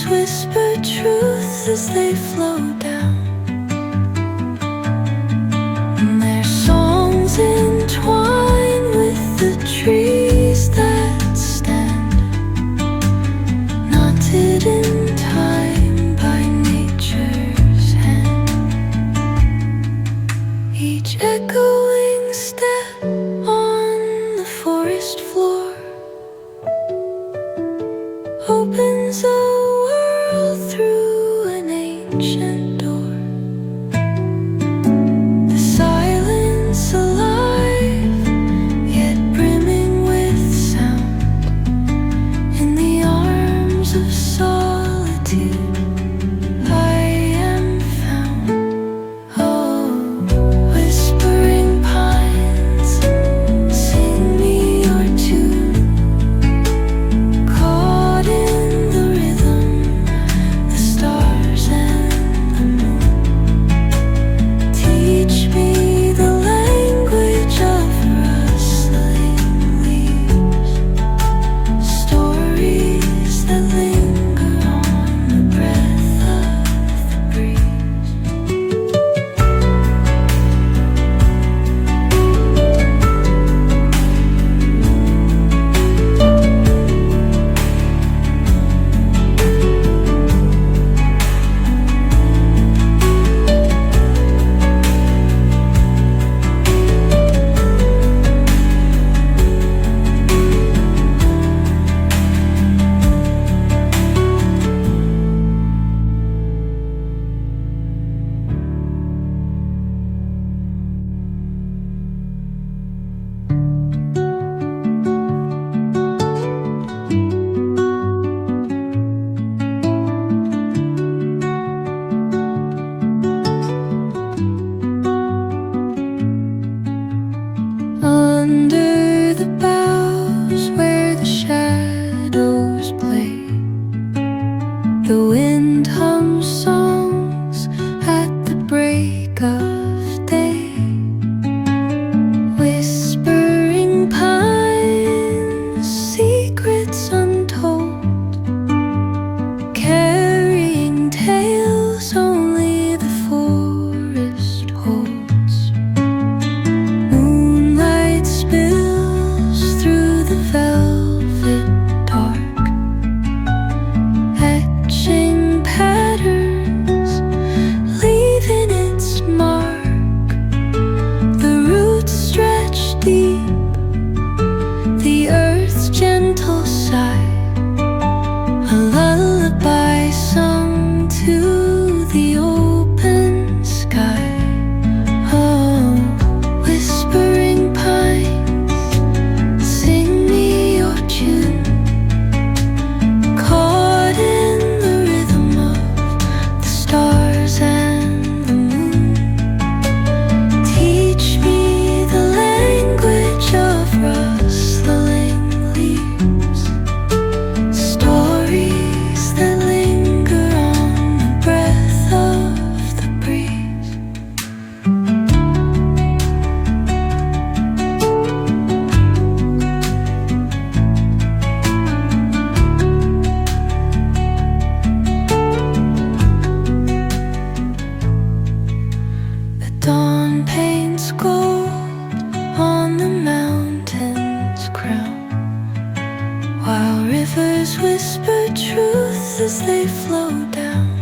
rivers whisper truth as they flow down, and their songs entwine with the trees that stand, knotted in time by nature's hand. Each echoing step on the forest floor opens a world through an ancient door. The silence alive, yet brimming with sound. In the arms of solitude I am found. Oh, whispering pines, sing me your tune. Caught in the rhythm, the stars and the moon. Teach me the language of rustling leaves, stories that linger on the breath of the breeze. Under the boughs where the shadows play, the wind hums songs at the break of day. Whispering pines, secrets untold, carrying tales only the forest holds. Moonlight spills through the velvet dark, etching patterns, leaving its mark. The roots stretch deep, the earth's gentle sigh, a lullaby sung to the open sky. Oh, whispering pines, sing me your tune. Caught in the rhythm of the stars and the moon. Teach me the language of rustling leaves, stories that linger on the breath of the breeze. The dawn paints gold on the mountain's crown, while rivers whisper truth as they flow down.